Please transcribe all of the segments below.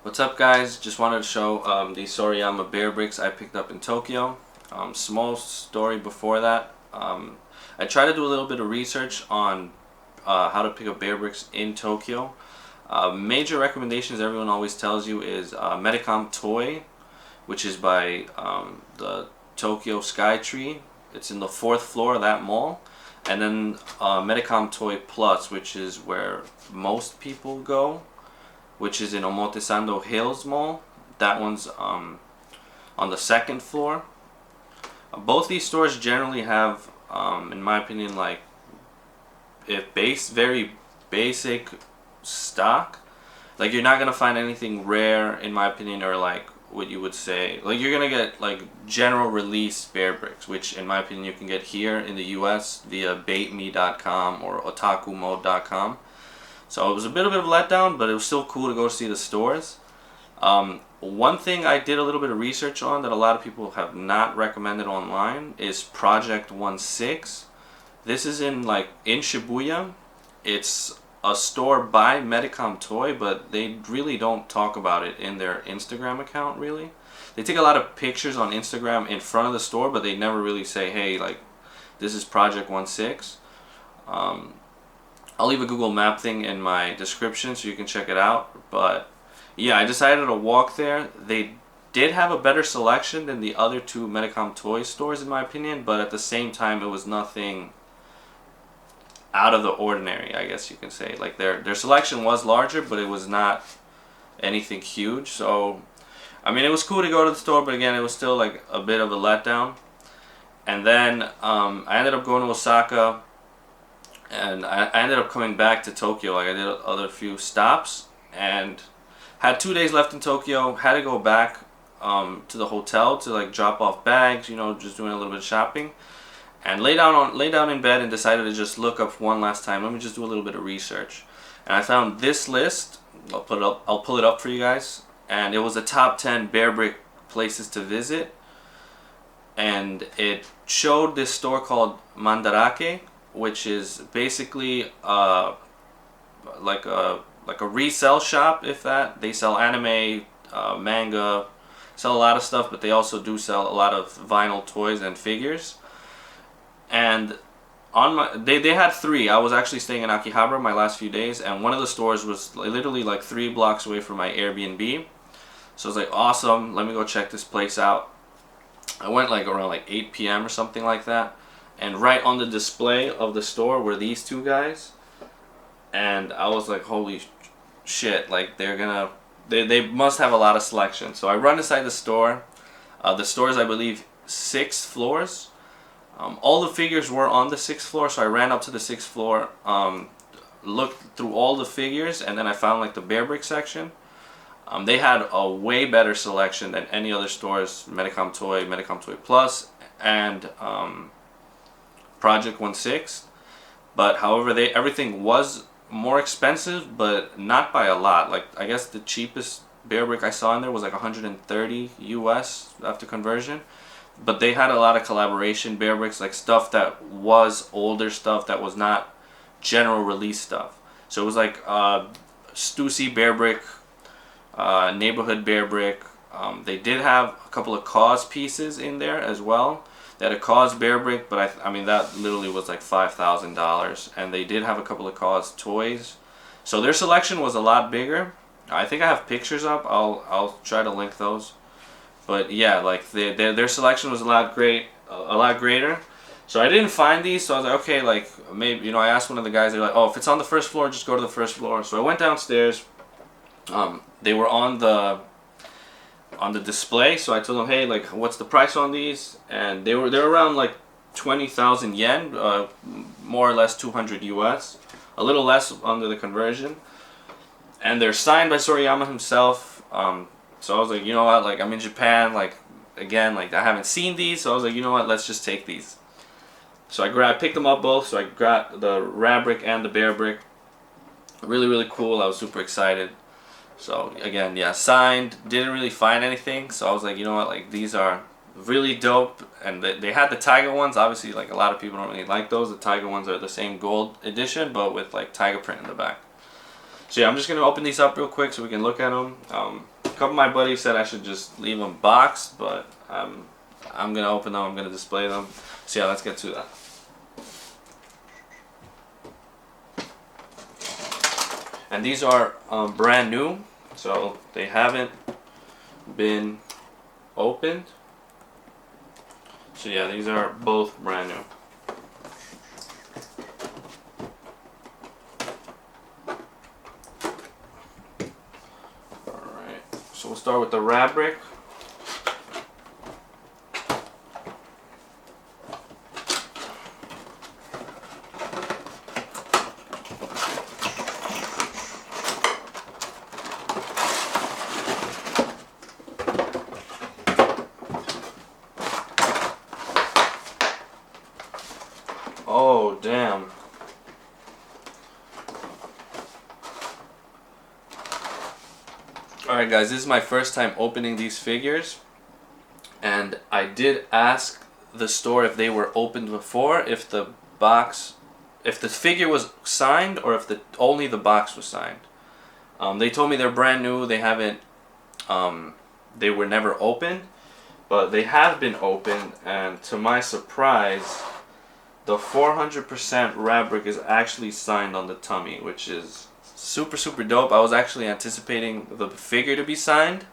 What's up, guys? Just wanted to show the Sorayama Bearbricks I picked up in Tokyo. Small story before that. I tried to do a little bit of research on how to pick up Bearbricks in Tokyo. Major recommendations everyone always tells you is Medicom Toy, which is by the Tokyo Skytree. It's in the 4th floor of that mall. And then Medicom Toy Plus, which is where most people go, which is in Omotesando Hills Mall. That one's on the 2nd floor. Both these stores generally have, in my opinion, like very basic stock. Like, you're not gonna find anything rare, in my opinion, or like what you would say. Like, you're gonna get like general release Bearbricks, which in my opinion you can get here in the US via baitme.com or otakumode.com. So it was a bit of a letdown, but it was still cool to go see the stores. One thing I did a little bit of research on that a lot of people have not recommended online is Project 16. This is in Shibuya. It's a store by Medicom Toy, but they really don't talk about it in their Instagram account, really. They take a lot of pictures on Instagram in front of the store, but they never really say, hey, like, this is Project 16. I'll leave a Google Map thing in my description so you can check it out. But yeah, I decided to walk there. They did have a better selection than the other two Medicom Toy stores, in my opinion, but at the same time it was nothing out of the ordinary, I guess you can say. Like, their selection was larger, but it was not anything huge. So I mean, it was cool to go to the store, but again, it was still like a bit of a letdown. And then I ended up going to Osaka, and I ended up coming back to Tokyo. Like, I did other few stops and had 2 days left in Tokyo. Had to go back to the hotel to like drop off bags, you know, just doing a little bit of shopping, and lay down in bed and decided to just look up one last time. Let me just do a little bit of research, and I found this list. I'll pull it up for you guys, and it was the top 10 Bearbrick places to visit, and it showed this store called Mandarake, which is basically like a resale shop, if that. They sell anime, manga, sell a lot of stuff, but they also do sell a lot of vinyl toys and figures. And they had 3. I was actually staying in Akihabara my last few days, and one of the stores was literally like 3 blocks away from my Airbnb. So I was like, awesome, let me go check this place out. I went like around like 8 p.m. or something like that. And right on the display of the store were these 2 guys, and I was like, holy shit, like they must have a lot of selection. So I run inside the store. The store is, I believe, 6 floors. All the figures were on the 6th floor, so I ran up to the 6th floor, looked through all the figures, and then I found like the Bearbrick section. They had a way better selection than any other stores, Medicom Toy Plus, and Project 16. But however, everything was more expensive, but not by a lot. Like, I guess the cheapest Bearbrick I saw in there was like 130 US after conversion. But they had a lot of collaboration Bearbricks, like stuff that was older stuff that was not general release stuff. So it was like Stussy Bearbrick, Neighborhood Bearbrick. They did have a couple of Cause pieces in there as well. They had a Cause Bearbrick, but I mean that literally was like $5,000. And they did have a couple of Cause toys. So their selection was a lot bigger. I think I have pictures up. I'll try to link those. But yeah, like their selection was a lot greater. So I didn't find these, so I was like, okay, like maybe, you know, I asked one of the guys. They're like, oh, if it's on the 1st floor, just go to the 1st floor. So I went downstairs. They were on the display, so I told them, hey, like, what's the price on these? And they're around like 20,000 yen, more or less 200 US, a little less under the conversion. And they're signed by Sorayama himself. So I was like, you know what, like, I'm in Japan, like, again, like, I haven't seen these, so I was like, you know what, let's just take these. So I picked them up both. So I got the Rabrick and the Bearbrick. Really, really cool. I was super excited. So again, yeah, signed. Didn't really find anything, so I was like, you know what, like, these are really dope. And they had the Tiger ones. Obviously, like, a lot of people don't really like those. The Tiger ones are the same gold edition, but with like Tiger print in the back. So yeah, I'm just gonna open these up real quick so we can look at them. A couple of my buddies said I should just leave them boxed, but I'm gonna open them. I'm gonna display them. So yeah, let's get to that. And these are brand new, so they haven't been opened. So yeah, these are both brand new. Alright, so we'll start with the Bearbrick. Oh, damn. Alright guys, this is my first time opening these figures, and I did ask the store if they were opened before, if the figure was signed or if only the box was signed. They told me they're brand new, they haven't, they were never opened, but they have been opened, and to my surprise, the 400% Bearbrick is actually signed on the tummy, which is super dope. I was actually anticipating the figure to be signed,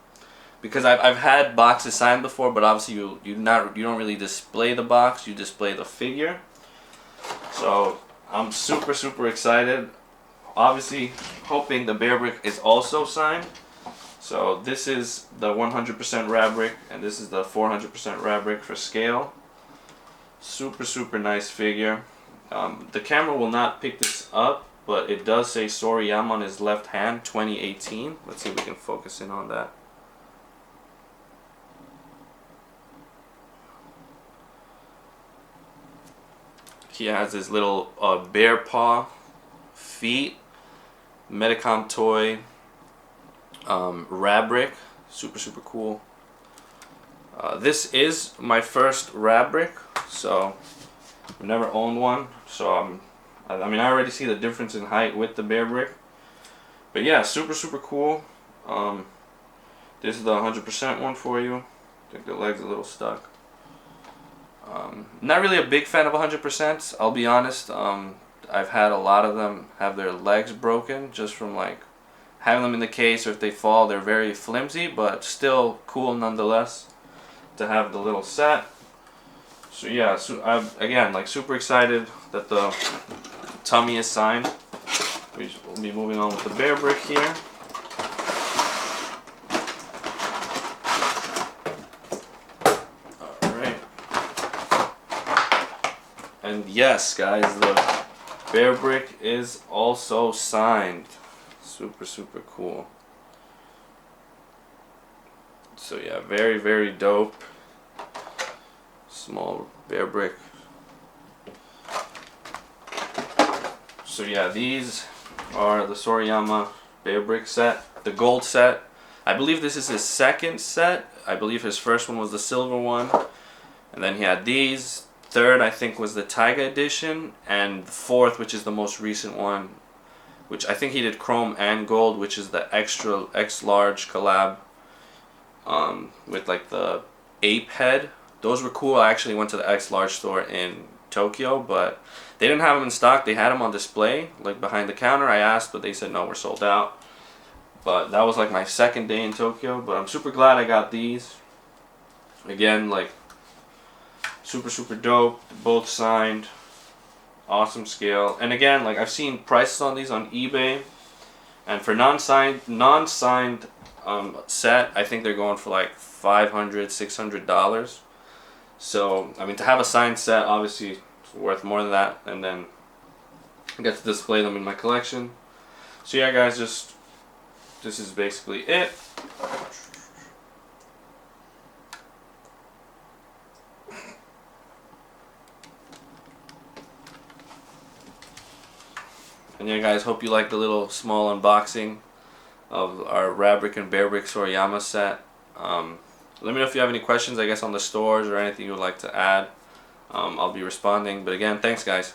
because I've had boxes signed before, but obviously you don't really display the box, you display the figure. So I'm super excited. Obviously hoping the Bearbrick is also signed. So this is the 100% Bearbrick, and this is the 400% Bearbrick for scale. Super nice figure. The camera will not pick this up, but it does say Sorayama on his left hand, 2018. Let's see if we can focus in on that. He has his little bear paw feet, Medicom toy, Bearbrick, super cool. This is my first Bearbrick, so I've never owned one, so I mean I already see the difference in height with the Bearbrick, but yeah, super cool. This is the 100% one for you. I think the leg's a little stuck. Not really a big fan of 100%, I'll be honest. I've had a lot of them have their legs broken just from like having them in the case, or if they fall they're very flimsy, but still cool nonetheless to have the little set. So yeah, so I'm again like super excited that the tummy is signed. We'll be moving on with the Bearbrick here. Alright. And yes guys, the Bearbrick is also signed. Super cool. So yeah, very dope. Small Bearbrick. So yeah, these are the Sorayama Bearbrick set, the gold set. I believe this is his second set. I believe his first one was the silver one, and then he had these. Third, I think, was the Taiga edition, and the fourth, which is the most recent one, which I think he did chrome and gold, which is the extra X large collab with like the ape head. Those were cool. I actually went to the X large store in Tokyo, but they didn't have them in stock. They had them on display like behind the counter. I asked, but they said no, we're sold out. But that was like my second day in Tokyo, but I'm super glad I got these. Again, like super dope, both signed, awesome scale. And again, like I've seen prices on these on eBay, and for non-signed set, I think they're going for like $500-$600. So I mean, to have a signed set, obviously it's worth more than that, and then I get to display them in my collection. So yeah guys, this is basically it. And yeah guys, hope you like the little small unboxing of our Bearbrick and Bearbrick Sorayama set. Let me know if you have any questions, I guess, on the stores or anything you would like to add. I'll be responding. But again, thanks guys.